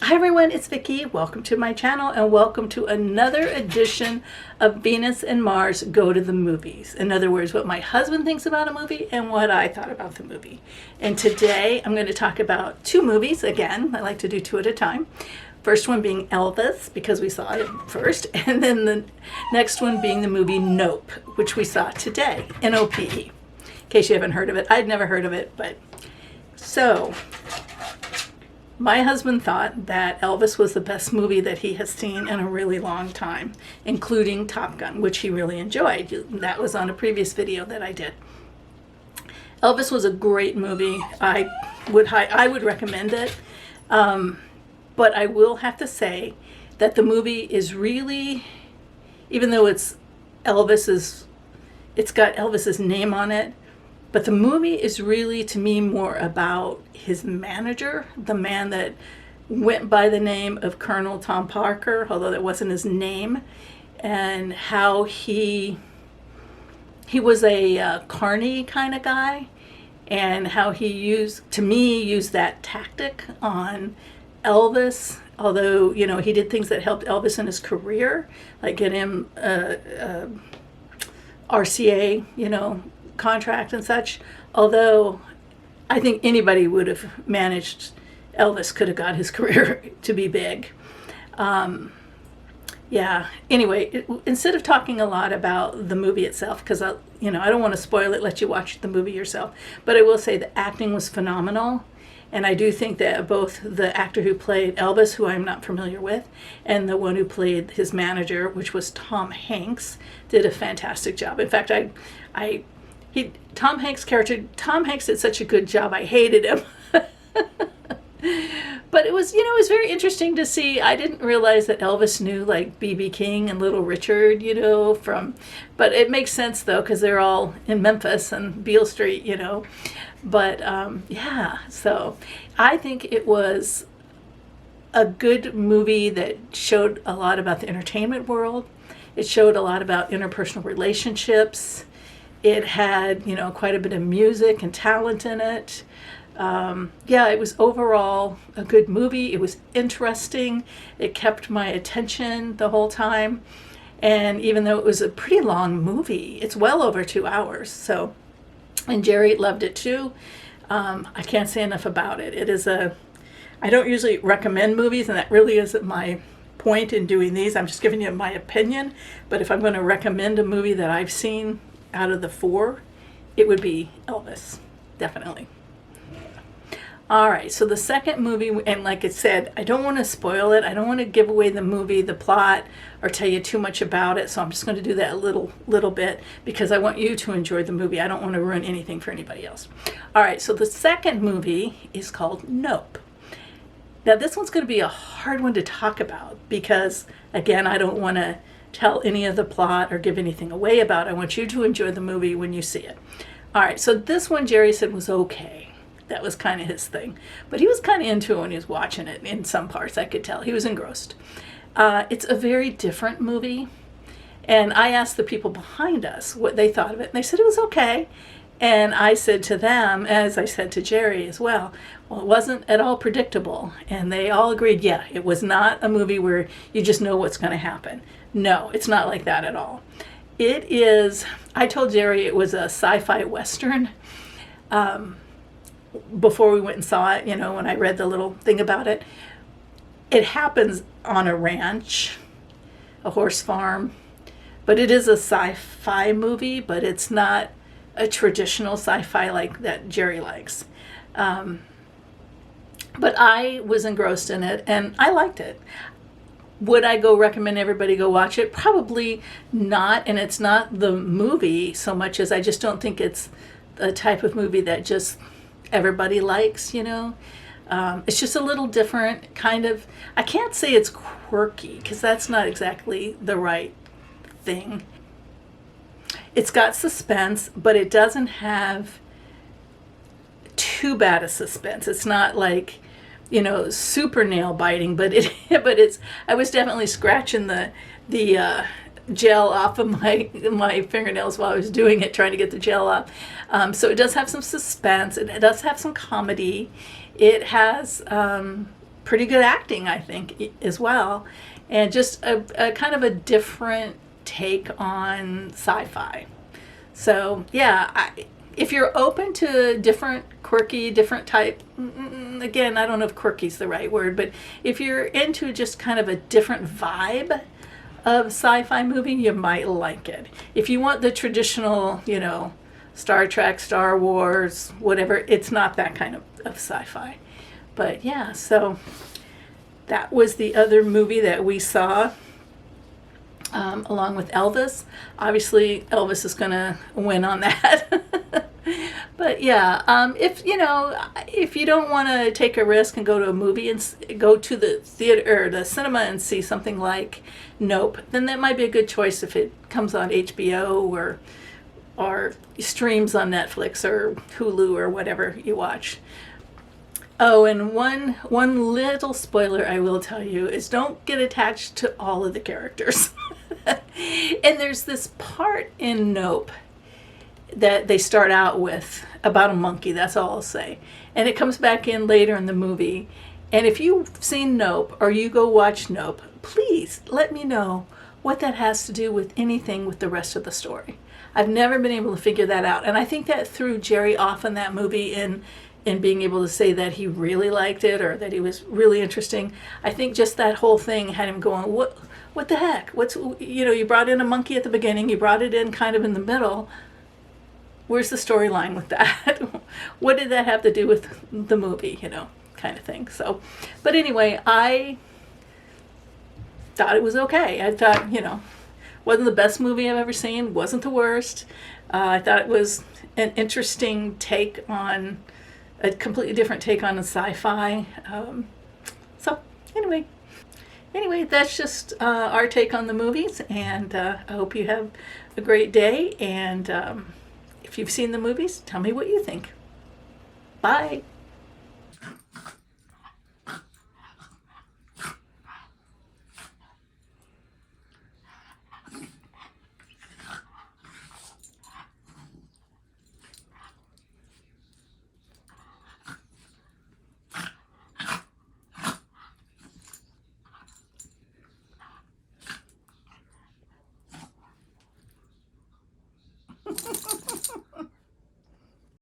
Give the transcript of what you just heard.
Hi everyone, it's Vicki. Welcome to my channel and welcome to another edition of Venus and Mars Go to the Movies. In other words, what my husband thinks about a movie and what I thought about the movie. And today I'm going to talk about two movies. Again, I like to do two at a time. First one being Elvis, because we saw it first, and then the next one being the movie Nope, which we saw today, N-O-P-E. In case you haven't heard of it. I'd never heard of it, but so my husband thought that Elvis was the best movie that he has seen in a really long time, including Top Gun, which he really enjoyed. That was on a previous video that I did. Elvis was a great movie. I would recommend it. But I will have to say that the movie is really, even though it's got Elvis's name on it, but the movie is really, to me, more about his manager, the man that went by the name of Colonel Tom Parker, although that wasn't his name, and how he was a carny kind of guy, and how he used that tactic on Elvis, although, you know, he did things that helped Elvis in his career, like get him RCA, you know, contract and such, although I think anybody would have managed, Elvis could have got his career to be big. Yeah, anyway, instead of talking a lot about the movie itself, because I don't want to spoil it, let you watch the movie yourself, but I will say the acting was phenomenal. And I do think that both the actor who played Elvis, who I'm not familiar with, and the one who played his manager, which was Tom Hanks, did a fantastic job. In fact, Tom Hanks' character, Tom Hanks did such a good job, I hated him. But it was very interesting to see. I didn't realize that Elvis knew like B.B. King and Little Richard, but it makes sense though, because they're all in Memphis and Beale Street, But yeah, so I think it was a good movie that showed a lot about the entertainment world. It showed a lot about interpersonal relationships. It had, quite a bit of music and talent in it. Yeah, it was overall a good movie. It was interesting. It kept my attention the whole time. And even though it was a pretty long movie, it's well over 2 hours. So, and Jerry loved it too. I can't say enough about it. I don't usually recommend movies, and that really isn't my point in doing these. I'm just giving you my opinion. But if I'm going to recommend a movie that I've seen out of the 4, it would be Elvis, definitely. All right, so the second movie, and like I said, I don't want to spoil it. I don't want to give away the movie, the plot, or tell you too much about it. So I'm just going to do that a little bit because I want you to enjoy the movie. I don't want to ruin anything for anybody else. All right, so the second movie is called Nope. Now this one's going to be a hard one to talk about because, again, I don't want to tell any of the plot or give anything away about it. I want you to enjoy the movie when you see it. All right, so this one Jerry said was okay. That was kind of his thing. But he was kind of into it when he was watching it in some parts. I could tell. He was engrossed. It's a very different movie. And I asked the people behind us what they thought of it. And they said it was okay. And I said to them, as I said to Jerry as well, it wasn't at all predictable. And they all agreed, yeah, it was not a movie where you just know what's going to happen. No, it's not like that at all. It is, I told Jerry it was a sci-fi Western. Before we went and saw it, when I read the little thing about it, it happens on a ranch, a horse farm, but it is a sci-fi movie, but it's not a traditional sci-fi like that Jerry likes. But I was engrossed in it and I liked it. Would I go recommend everybody go watch it? Probably not, and it's not the movie so much as I just don't think it's the type of movie that just everybody likes, It's just a little different, kind of. I can't say it's quirky because that's not exactly the right thing. It's got suspense, but it doesn't have too bad a suspense. It's not like, super nail biting, but it's. I was definitely scratching the gel off of my fingernails while I was doing it, trying to get the gel off. So it does have some suspense. It does have some comedy. It has pretty good acting, I think, as well, and just a kind of a different take on sci-fi. So yeah, if you're open to different quirky, different type, again, I don't know if quirky's the right word, but if you're into just kind of a different vibe of sci-fi movie, you might like it. If you want the traditional, Star Trek, Star Wars, whatever, it's not that kind of sci-fi. But yeah, so that was the other movie that we saw, along with Elvis. Obviously, Elvis is going to win on that. But yeah, if you don't want to take a risk and go to a movie and go to the theater or the cinema and see something like Nope, then that might be a good choice if it comes on HBO or streams on Netflix or Hulu or whatever you watch. Oh, and one little spoiler I will tell you is don't get attached to all of the characters. And there's this part in Nope that they start out with about a monkey, that's all I'll say. And it comes back in later in the movie. And if you've seen Nope or you go watch Nope, please let me know what that has to do with anything with the rest of the story. I've never been able to figure that out. And I think that threw Jerry off in that movie in being able to say that he really liked it or that he was really interesting. I think just that whole thing had him going, what the heck? You brought in a monkey at the beginning, you brought it in kind of in the middle. Where's the storyline with that? What did that have to do with the movie, kind of thing. So, but anyway, I thought it was okay. I thought, wasn't the best movie I've ever seen, wasn't the worst. I thought it was an interesting take on, a completely different take on a sci-fi. So anyway, that's just our take on the movies, and I hope you have a great day, and if you've seen the movies, tell me what you think. Bye.